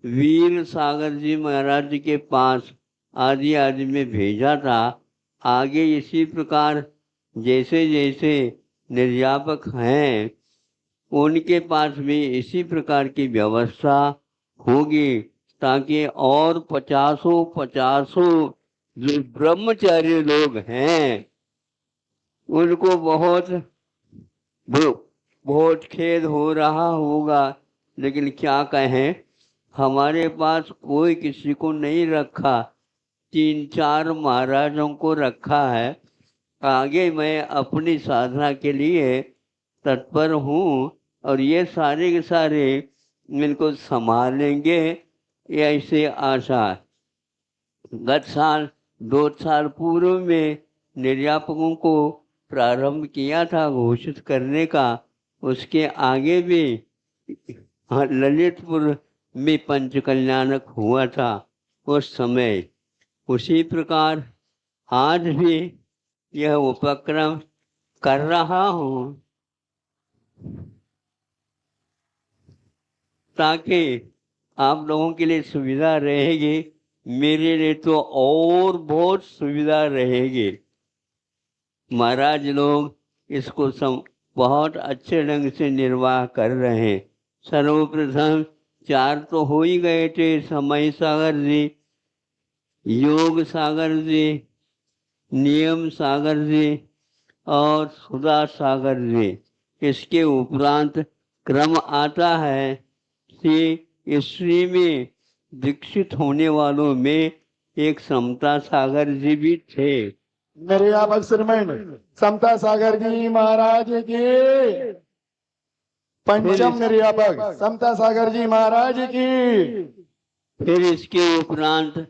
वीर सागर जी महाराज के पास आदि आदि में भेजा था। आगे इसी प्रकार जैसे जैसे निर्यापक हैं उनके पास भी इसी प्रकार की व्यवस्था होगी, ताकि और पचासों पचासों जो ब्रह्मचारी लोग हैं उनको बहुत खेद हो रहा होगा। लेकिन क्या कहें, हमारे पास कोई किसी को नहीं रखा, 3-4 महाराजों को रखा है। आगे मैं अपनी साधना के लिए तत्पर हूँ और ये सारे के सारे इनको संभालेंगे, ये ऐसे आशा। गत साल 2 साल पूर्व में निर्यापकों को प्रारंभ किया था घोषित करने का। उसके आगे भी ललितपुर में पंचकल्याणक हुआ था उस समय। उसी प्रकार आज भी यह उपक्रम कर रहा हूँ, ताकि आप लोगों के लिए सुविधा रहेगी, मेरे लिए तो और बहुत सुविधा रहेगी। महाराज लोग इसको बहुत अच्छे ढंग से निर्वाह कर रहे हैं। सर्वप्रथम 4 तो हो ही गए थे, समय सागर जी, योग सागर जी, नियम सागर जी और सुधा सागर जी। इसके उपरांत क्रम आता है कि स्त्री में दीक्षित होने वालों में एक समता सागर जी भी थे। निर्यापक श्रीमन समता सागर जी महाराज की। पंचम निर्यापक समता सागर जी महाराज की। फिर इसके उपरांत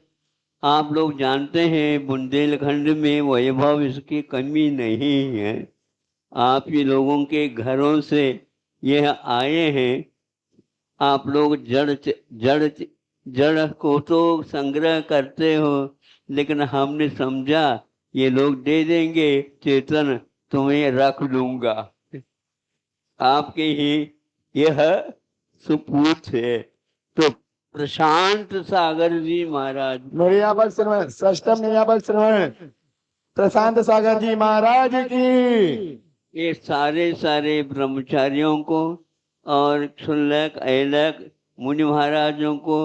आप लोग जानते हैं बुंदेलखंड में वैभव इसकी कमी नहीं है। आप ही लोगों के घरों से यह आए हैं। आप लोग जड़ जड़ को तो संग्रह करते हो, लेकिन हमने समझा ये लोग दे देंगे, चेतन तुम्हें रख लूंगा। आपके ही यह सुपूत है। तो प्रशांत सागर जी महाराज, निर्यापक श्रीमन षष्टम निर्यापक श्रीमन प्रशांत सागर जी महाराज की। ये सारे ब्रह्मचारियों को और क्षुल्लक ऐलक मुनि महाराजों को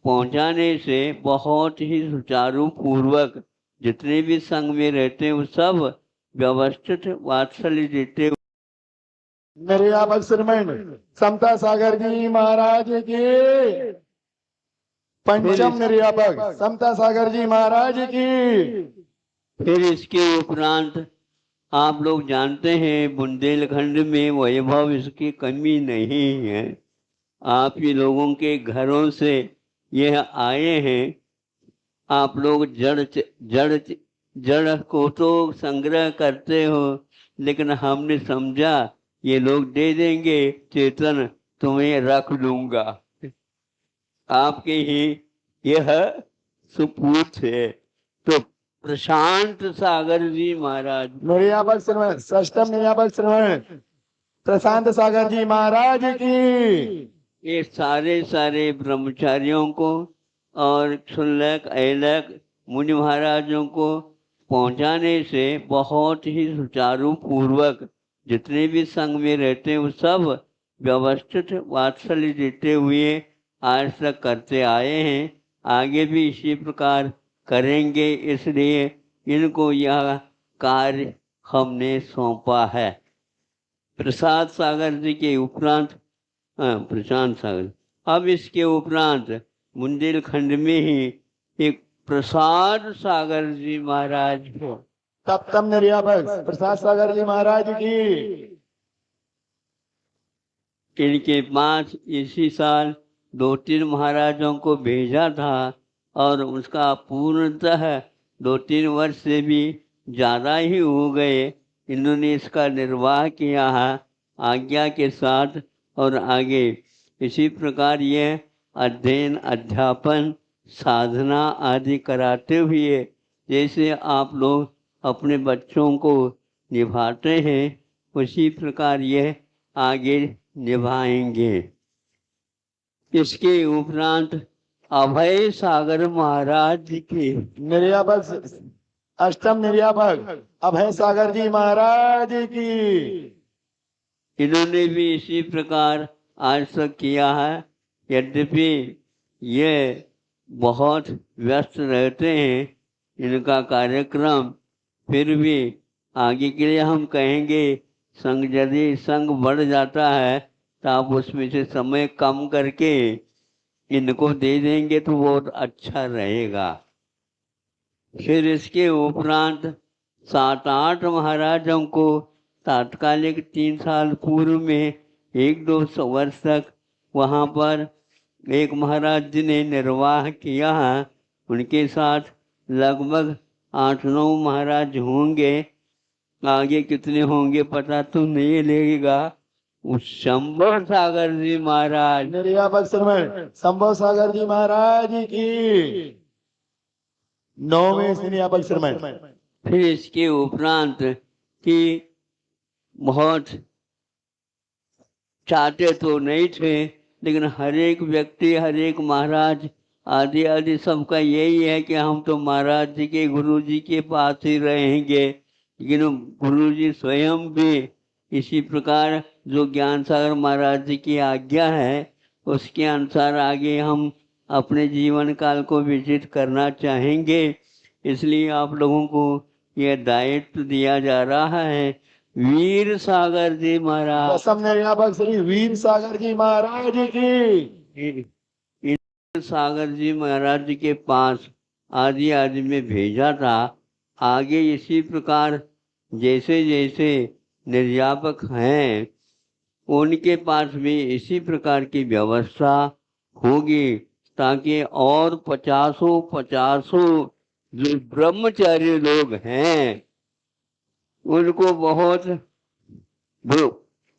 पहुंचाने से बहुत ही सुचारू पूर्वक जितने भी संघ में रहते हैं वो सब व्यवस्थित वात्सल्य देते। निर्यापक श्रीमन समता सागर जी महाराज की। पंचम निर्यापक समता सागर जी महाराज की। फिर इसके उपरांत आप लोग जानते हैं बुंदेलखंड में वैभव इसकी कमी नहीं है। आप ही लोगों के घरों से यह आए हैं। आप लोग जड़ को तो संग्रह करते हो, लेकिन हमने समझा ये लोग दे देंगे, चेतन तुम्हें रख लूंगा। आपके ही यह सुपूत है। तो प्रशांत सागर जी महाराज, निर्यापक श्रीमन षष्टम निर्यापक श्रीमन प्रशांत सागर जी महाराज की। ये सारे ब्रह्मचारियों को और क्षुल्लक ऐलक मुनि महाराजों को पहुंचाने से बहुत ही सुचारू पूर्वक जितने भी संघ में रहते हैं वो सब व्यवस्थित वात्सल्य देते हुए आज तक करते आए हैं। आगे भी इसी प्रकार करेंगे, इसलिए इनको यह कार्य हमने सौंपा है। प्रसाद सागर जी के उपरांत प्रशांत सागर, अब इसके उपरांत बुंदेलखंड में ही एक प्रसाद सागर जी महाराज को। सप्तम निर्यापक प्रसाद सागर जी महाराज की। इनके पास इसी साल 2-3 महाराजों को भेजा था और उसका पूर्णतः 2-3 वर्ष से भी ज़्यादा ही हो गए। इन्होंने इसका निर्वाह किया है आज्ञा के साथ। और आगे इसी प्रकार यह अध्ययन अध्यापन साधना आदि कराते हुए जैसे आप लोग अपने बच्चों को निभाते हैं उसी प्रकार यह आगे निभाएंगे। इसके उपरांत अभय सागर महाराज की निर्यापक अष्टम निर्यापक अभय सागर जी महाराज की। इन्होंने भी इसी प्रकार आज तक किया है। यद्यपि ये बहुत व्यस्त रहते हैं इनका कार्यक्रम, फिर भी आगे के लिए हम कहेंगे संग यदि संग बढ़ जाता है तो आप उसमें से समय कम करके इनको दे देंगे तो बहुत अच्छा रहेगा। फिर इसके उपरांत 7-8 महाराजों को तात्कालिक 3 साल पूर्व में 1-2 वर्ष तक वहाँ पर एक महाराज जी ने निर्वाह किया है। उनके साथ लगभग 8-9 महाराज होंगे। आगे कितने होंगे पता तो नहीं लगेगा। उस शंभो सागर जी महाराज निर्यापक श्रवण शंभो सागर जी महाराज की। 9वें निर्यापक श्रवण। फिर इसके उपरांत कि बहुत चाहते तो नहीं थे, लेकिन हर एक व्यक्ति हर एक महाराज आदि आदि सबका यही है कि हम तो महाराज जी के गुरु जी के पास ही रहेंगे। लेकिन गुरु जी स्वयं भी इसी प्रकार जो ज्ञान सागर महाराज जी की आज्ञा है उसके अनुसार आगे हम अपने जीवन काल को व्यतीत करना चाहेंगे। इसलिए आप लोगों को यह दायित्व दिया जा रहा है। वीर सागर जी महाराज दसम निर्यापक श्री वीर सागर जी महाराज की। सागर जी महाराज जी के पास आदि आदि में भेजा था। आगे इसी प्रकार जैसे जैसे निर्यापक हैं उनके पास भी इसी प्रकार की व्यवस्था होगी, ताकि और 50 जो ब्रह्मचारी लोग हैं उनको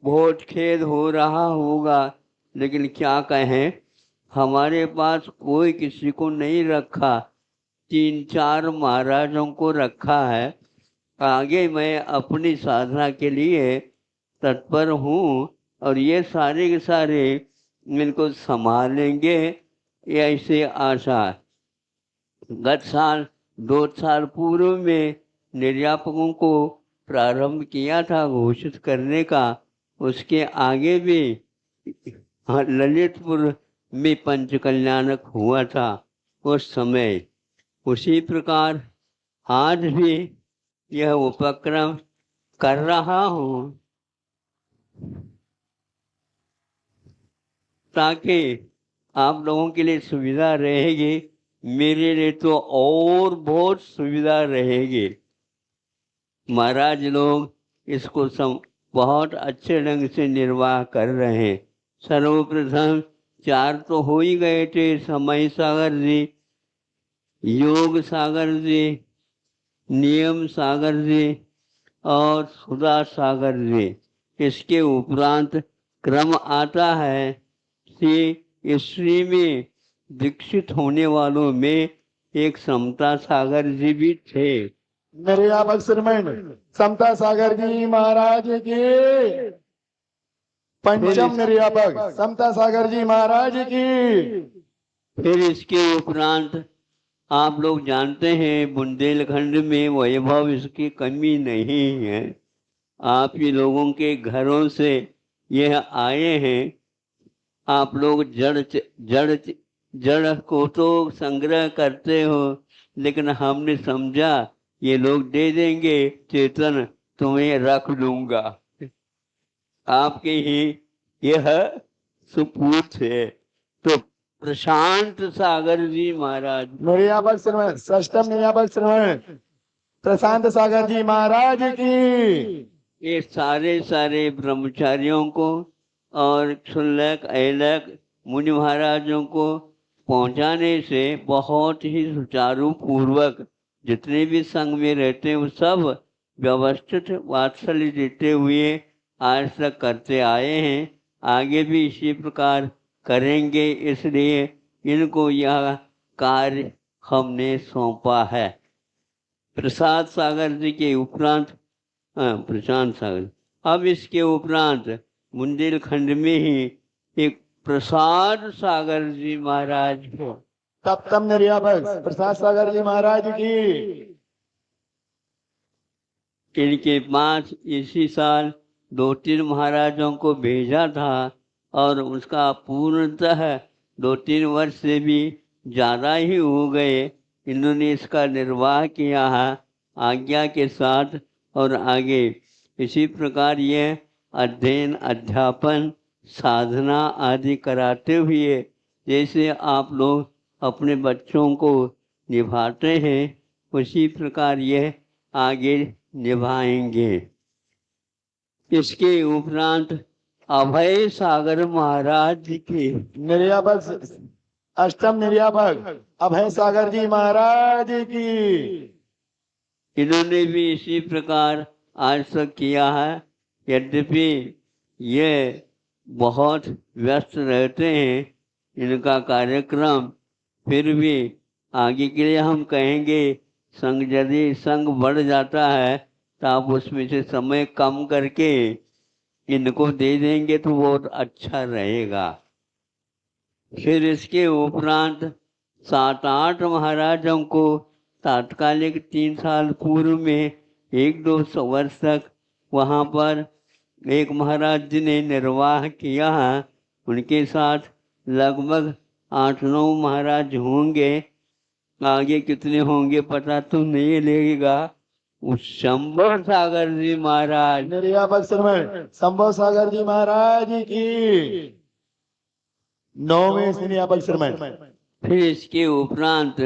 बहुत खेद हो रहा होगा। लेकिन क्या कहें, हमारे पास कोई किसी को नहीं रखा, 3-4 महाराजों को रखा है। आगे मैं अपनी साधना के लिए तत्पर हूँ और ये सारे के सारे इनको संभालेंगे, ऐसे आशा। गत साल 2 साल पूर्व में निर्यापकों को प्रारंभ किया था घोषित करने का। उसके आगे भी ललितपुर में पंचकल्याणक हुआ था उस समय। उसी प्रकार आज भी यह उपक्रम कर रहा हूँ ताकि आप लोगों के लिए सुविधा रहेगी, मेरे लिए तो और बहुत सुविधा रहेगी। महाराज लोग इसको बहुत अच्छे ढंग से निर्वाह कर रहे हैं। सर्वप्रथम 4 तो हो ही गए थे, समय सागर जी, योग सागर जी, नियम सागर जी और सुधा सागर जी। इसके उपरांत क्रम आता है कि स्त्री में दीक्षित होने वालों में एक समता सागर जी भी थे। निर्यापक श्रीमन समता सागर जी महाराज की। पंचम निर्यापक समता सागर जी महाराज की। फिर इसके उपरांत आप लोग जानते हैं बुंदेलखंड में वैभव इसकी कमी नहीं है। आप ही लोगों के घरों से यह आए हैं। आप लोग जड़ को तो संग्रह करते हो, लेकिन हमने समझा ये लोग दे देंगे, चेतन तुम्हें रख लूंगा। आपके ही यह सुपूत है। तो प्रशांत सागर जी महाराज निर्यापक श्रवण षष्टम निर्यापक श्रवण प्रशांत सागर जी महाराज की। ये सारे ब्रह्मचारियों को और क्षुल्लक ऐलक मुनि महाराजों को पहुंचाने से बहुत ही सुचारू पूर्वक जितने भी संघ में रहते हैं वो सब व्यवस्थित वात्सल्य देते हुए आज तक करते आए हैं। आगे भी इसी प्रकार करेंगे, इसलिए इनको यह कार्य हमने सौंपा है। प्रसाद सागर जी के उपरांत प्रशांत सागर, अब इसके उपरांत बुंदेलखंड में ही एक प्रसाद सागर जी महाराज को। सप्तम निर्यापक प्रसाद सागर जी महाराज की। इनके पास इसी साल 2-3 महाराजों को भेजा था और उसका पूर्णतः 2-3 वर्ष से भी ज़्यादा ही हो गए। इन्होंने इसका निर्वाह किया है आज्ञा के साथ और आगे इसी प्रकार यह अध्ययन अध्यापन साधना आदि कराते हुए जैसे आप लोग अपने बच्चों को निभाते हैं उसी प्रकार यह आगे निभाएंगे। इसके उपरांत अभय सागर महाराज के निर्यापक अष्टम निर्यापक अभय सागर जी महाराज की। इन्होंने भी इसी प्रकार आज तक किया है। यद्यपि ये बहुत व्यस्त रहते हैं इनका कार्यक्रम, फिर भी आगे के लिए हम कहेंगे संग यदि संग बढ़ जाता है तो आप उसमें से समय कम करके इनको दे देंगे तो बहुत अच्छा रहेगा। फिर इसके उपरांत 7-8 महाराजों को तात्कालिक 3 साल पूर्व में 1-2 वर्ष तक वहाँ पर एक महाराज जी ने निर्वाह किया है। उनके साथ लगभग 8-9 महाराज होंगे। आगे कितने होंगे पता तो नहीं लगेगा। उस शंभो सागर जी महाराज निर्यापक श्रवण शंभो सागर जी महाराज की। 9वें निर्यापक श्रवण। फिर इसके उपरांत